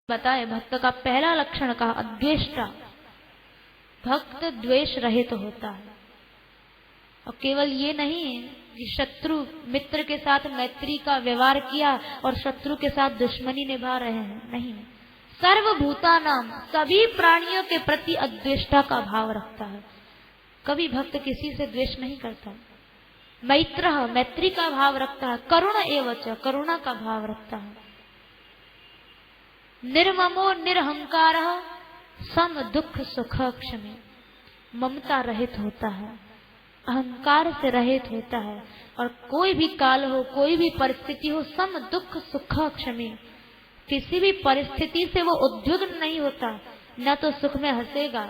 बताए भक्त का पहला लक्षण कहा अद्वेष्टा। भक्त द्वेष रहित तो होता है। और केवल ये नहीं कि शत्रु मित्र के साथ मैत्री का व्यवहार किया और शत्रु के साथ दुश्मनी निभा रहे हैं, नहीं, सर्वभूतानाम सभी प्राणियों के प्रति अद्वेष्टा का भाव रखता है। कभी भक्त किसी से द्वेष नहीं करता। मैत्र मैत्री का भाव रखता है। करुण एवच करुणा का भाव रखता है। निर्ममो निरहंकार सम दुख सुख क्षमे, ममता रहित होता है, अहंकार से रहित होता है। और कोई भी काल हो, कोई भी परिस्थिति हो, सम दुख सुख क्षमे, किसी भी परिस्थिति से वो उद्विग्न नहीं होता। न तो सुख में हंसेगा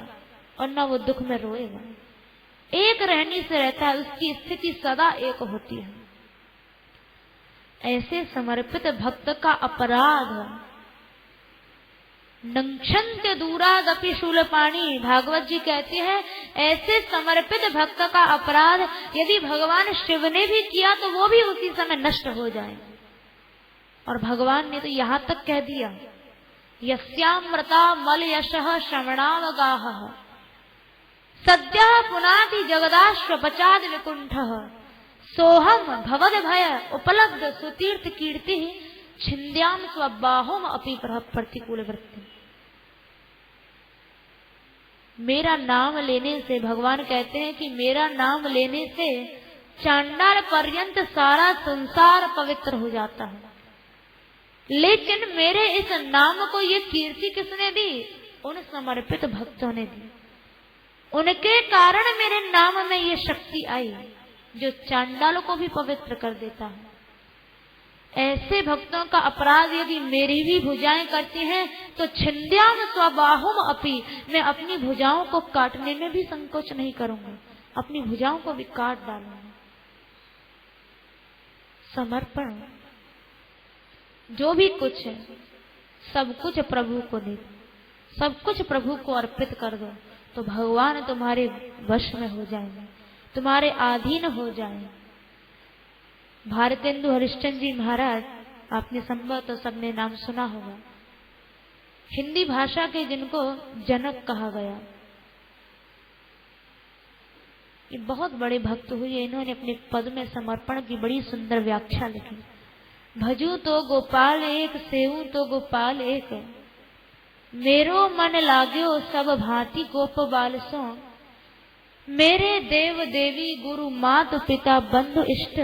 और न वो दुख में रोएगा। एक रहनी से रहता है, उसकी स्थिति सदा एक होती है। ऐसे समर्पित भक्त का अपराध नंक्षन्त्य दूरादपि शूलपाणी, भागवत जी कहते हैं ऐसे समर्पित भक्त का अपराध यदि भगवान शिव ने भी किया तो वो भी उसी समय नष्ट हो जाए। और भगवान ने तो यहाँ तक कह दिया यस्यामृता मल यशः श्रवणावगाह सद्यः पुनाति जगदाश्वपचाद विकुंठः सोहम भवद भय उपलब्ध सुतीर्थ कीर्ति छिन्द्याम स्वबाहोम अपि प्रतिकूल वृत्ति। मेरा नाम लेने से, भगवान कहते हैं कि मेरा नाम लेने से चांडाल पर्यंत सारा संसार पवित्र हो जाता है। लेकिन मेरे इस नाम को ये कीर्ति किसने दी? उन समर्पित भक्तों ने दी। उनके कारण मेरे नाम में ये शक्ति आई जो चांडालों को भी पवित्र कर देता है। ऐसे भक्तों का अपराध यदि मेरी भी भुजाएं करती हैं तो छिन्द्याम स्वबाहुम अपि, मैं अपनी भुजाओं को काटने में भी संकोच नहीं करूंगा, अपनी भुजाओं को भी काट डालूंगा। समर्पण, जो भी कुछ है सब कुछ प्रभु को दे, सब कुछ प्रभु को अर्पित कर दो तो भगवान तुम्हारे वश में हो जाएंगे, तुम्हारे अधीन हो जाएंगे। भारतेंदु हरिश्चंद्र जी महाराज, आपने संभव तो सबने नाम सुना होगा, हिंदी भाषा के जिनको जनक कहा गया। ये बहुत बड़े भक्त हुए। इन्होंने अपने पद में समर्पण की बड़ी सुंदर व्याख्या लिखी। भजू तो गोपाल एक, सेऊ तो गोपाल एक, मेरो मन लाग्यो सब भांति गोप बाल सो, मेरे देव देवी गुरु मात पिता बंधु इष्ट,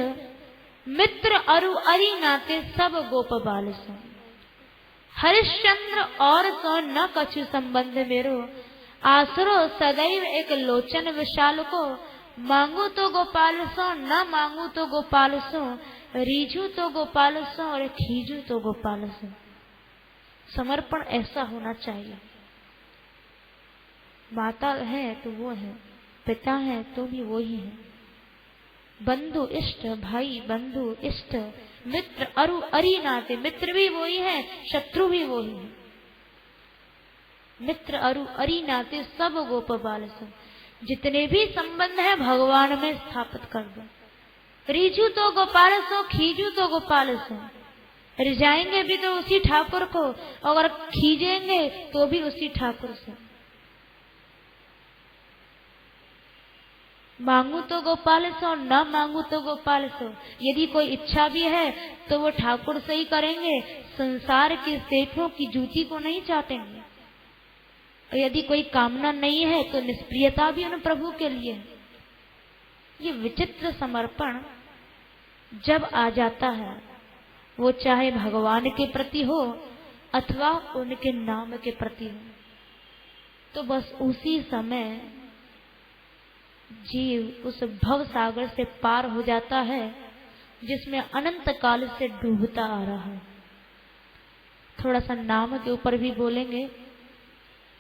मित्र अरु अरि नाते सब गोप बाल सो, हरिश्चंद्र और सो न कछु संबंध मेरो, आसरो सदैव एक लोचन विशाल को, मांगू तो गोपाल सो न मांगू तो गोपाल सो, रीझू तो गोपाल सो और खींचू तो गोपाल सो। समर्पण ऐसा होना चाहिए। माता है तो वो है, पिता है तो भी वो ही है, बंधु इष्ट, भाई बंधु इष्ट, मित्र अरु अरि नाते, मित्र भी वही है, शत्रु भी वही है। मित्र अरु अरि नाते सब गोप बाल सो, जितने भी संबंध है भगवान में स्थापित कर दो। रीझू तो गोपाल सो, खींचू तो गोपाल सो, रिझाएंगे भी तो उसी ठाकुर को, अगर खींचेंगे तो भी उसी ठाकुर से। मांगू तो गोपाल सो, न मांगू तो गोपाल सो। यदि कोई इच्छा भी है तो वो ठाकुर से ही करेंगे, संसार के सेठों की जूती को नहीं चाटेंगे। और यदि कोई कामना नहीं है तो निष्प्रियता भी उन प्रभु के लिए है। ये विचित्र समर्पण जब आ जाता है, वो चाहे भगवान के प्रति हो अथवा उनके नाम के प्रति हो, तो बस उसी समय जीव उस भव सागर से पार हो जाता है जिसमें अनंत काल से डूबता आ रहा है। थोड़ा सा नाम के ऊपर भी बोलेंगे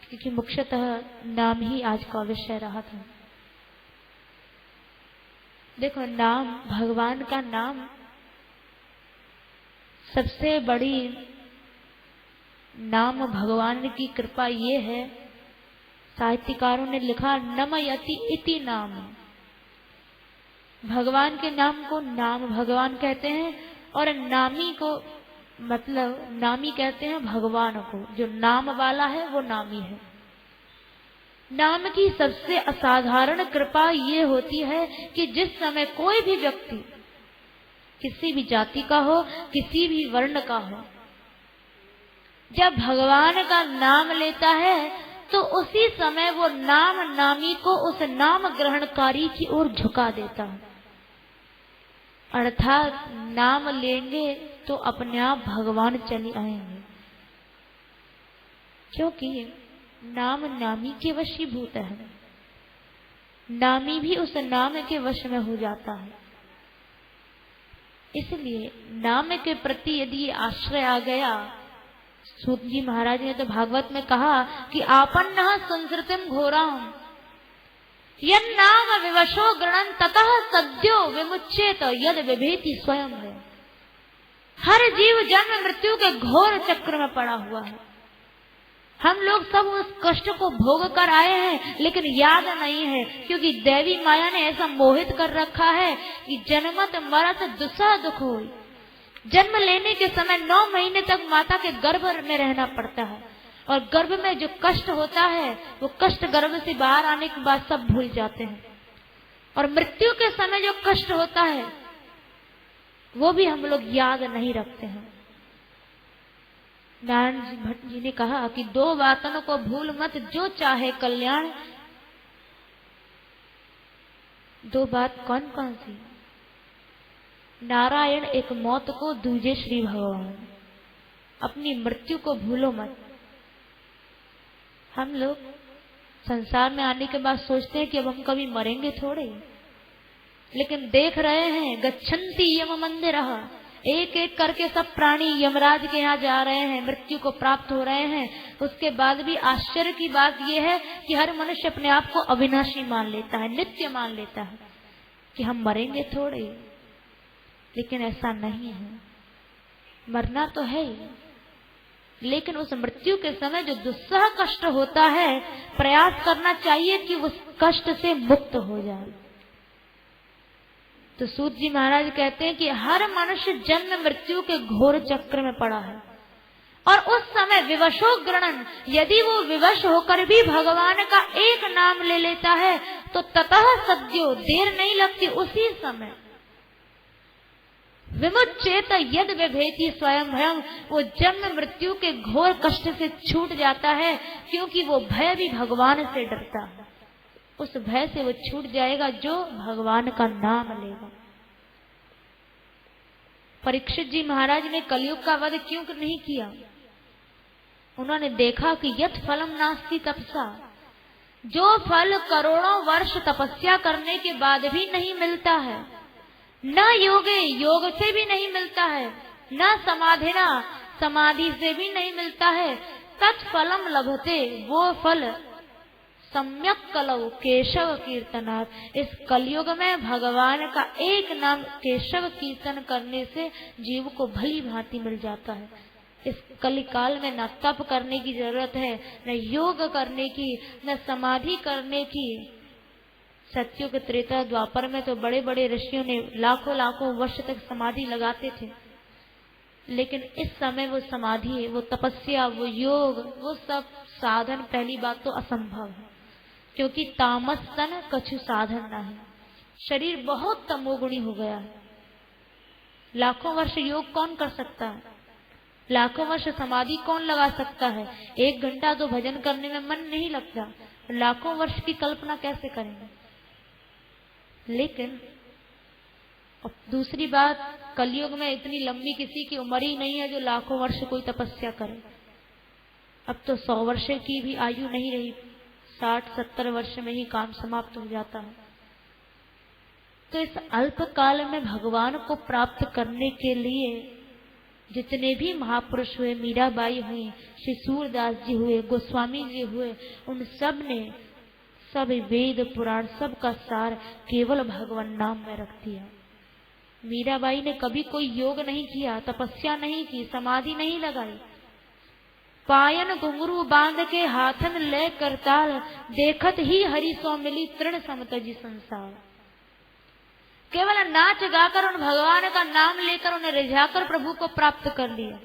क्योंकि मुख्यतः नाम ही आज का विषय रहा था। देखो, नाम, भगवान का नाम सबसे बड़ी नाम भगवान की कृपा ये है, साहित्यकारों ने लिखा नमयति इति नाम। भगवान के नाम को नाम भगवान कहते हैं और नामी को मतलब नामी कहते हैं भगवान को, जो नाम वाला है वो नामी है। नाम की सबसे असाधारण कृपा ये होती है कि जिस समय कोई भी व्यक्ति किसी भी जाति का हो, किसी भी वर्ण का हो, जब भगवान का नाम लेता है तो उसी समय वो नाम नामी को उस नाम ग्रहणकारी की ओर झुका देता है। अर्थात नाम लेंगे तो अपने आप भगवान चले आएंगे, क्योंकि नाम नामी के वशीभूत है। नामी भी उस नाम के वश में हो जाता है। इसलिए नाम के प्रति यदि आश्रय आ गया, सूत जी महाराज ने तो भागवत में कहा कि आपन्न संसृतिम घोराम यन नाम विवशो गृणन ततः सद्यो विमुच्येत यद विभेति स्वयं है। हर जीव जन्म मृत्यु के घोर चक्र में पड़ा हुआ है। हम लोग सब उस कष्ट को भोग कर आए हैं, लेकिन याद नहीं है, क्योंकि देवी माया ने ऐसा मोहित कर रखा है कि जन्मत मरत दुस्सह दुख हो। जन्म लेने के समय 9 महीने तक माता के गर्भ में रहना पड़ता है, और गर्भ में जो कष्ट होता है वो कष्ट गर्भ से बाहर आने के बाद सब भूल जाते हैं। और मृत्यु के समय जो कष्ट होता है वो भी हम लोग याद नहीं रखते हैं। नारायण जी भट्ट जी ने कहा कि 2 बातों को भूल मत, जो चाहे कल्याण। 2 बात कौन कौन सी? नारायण एक मौत को, दूजे श्री भगवान। अपनी मृत्यु को भूलो मत। हम लोग संसार में आने के बाद सोचते हैं कि अब हम कभी मरेंगे थोड़े, लेकिन देख रहे हैं गच्छन्ति यम मंदिरः, एक एक करके सब प्राणी यमराज के यहाँ जा रहे हैं, मृत्यु को प्राप्त हो रहे हैं। उसके बाद भी आश्चर्य की बात यह है कि हर मनुष्य अपने आप को अविनाशी मान लेता है, नित्य मान लेता है कि हम मरेंगे थोड़े, लेकिन ऐसा नहीं है। मरना तो है ही, लेकिन उस मृत्यु के समय जो दुस्सह कष्ट होता है, प्रयास करना चाहिए कि उस कष्ट से मुक्त हो जाए। तो सूत जी महाराज कहते हैं कि हर मनुष्य जन्म मृत्यु के घोर चक्र में पड़ा है, और उस समय विवशो गृणन, यदि वो विवश होकर भी भगवान का एक नाम ले लेता है तो ततः सद्यो, देर नहीं लगती, उसी समय विमुच्येत यद विभेति स्वयं भयम, वो जन्म मृत्यु के घोर कष्ट से छूट जाता है, क्योंकि वो भय भी भगवान से डरता है। उस भय से वो छूट जाएगा जो भगवान का नाम लेगा। परीक्षित जी महाराज ने कलयुग का वध क्यों नहीं किया? उन्होंने देखा कि यत् फलम नास्ति तपसा, जो फल करोड़ों वर्ष तपस्या करने के बाद भी नहीं मिलता है, न योगे, योग से भी नहीं मिलता है, न समाधिना, समाधि से भी नहीं मिलता है, तत्फलम लभते, वो फल सम्यक कलौ केशव कीर्तनात्, इस कलयुग में भगवान का एक नाम केशव कीर्तन करने से जीव को भली भांति मिल जाता है। इस कलिकाल में न तप करने की जरूरत है, न योग करने की, न समाधि करने की। सत्युग त्रेता द्वापर में तो बड़े बड़े ऋषियों ने लाखों लाखों वर्ष तक समाधि लगाते थे, लेकिन इस समय वो समाधि, वो तपस्या, वो योग, वो सब साधन पहली बात तो असंभव है, क्योंकि तामस तन कछु साधन न है। शरीर बहुत तमोगुणी हो गया है। लाखों वर्ष योग कौन कर सकता है? लाखों वर्ष समाधि कौन लगा सकता है? 1 घंटा तो भजन करने में मन नहीं लगता, लाखों वर्ष की कल्पना कैसे करेंगे? लेकिन दूसरी बात, कलयुग में इतनी लंबी किसी की उम्र ही नहीं है जो लाखों वर्ष कोई तपस्या करे। अब तो 100 वर्ष की भी आयु नहीं रही, 60-70 वर्ष में ही काम समाप्त हो जाता है। तो इस अल्प काल में भगवान को प्राप्त करने के लिए जितने भी महापुरुष हुए, मीराबाई हुई, श्री सूरदास जी हुए, गोस्वामी जी हुए, उन सब ने सब वेद पुराण सब का सार केवल भगवान नाम में रख दिया। मीराबाई ने कभी कोई योग नहीं किया, तपस्या नहीं की, समाधि नहीं लगाई। पायन घुंघरू बांध के हाथन ले करताल, देखत ही हरि सो मिली तृण समतजी संसार। केवल नाच गाकर उन भगवान का नाम लेकर उन्हें रिझाकर प्रभु को प्राप्त कर लिया।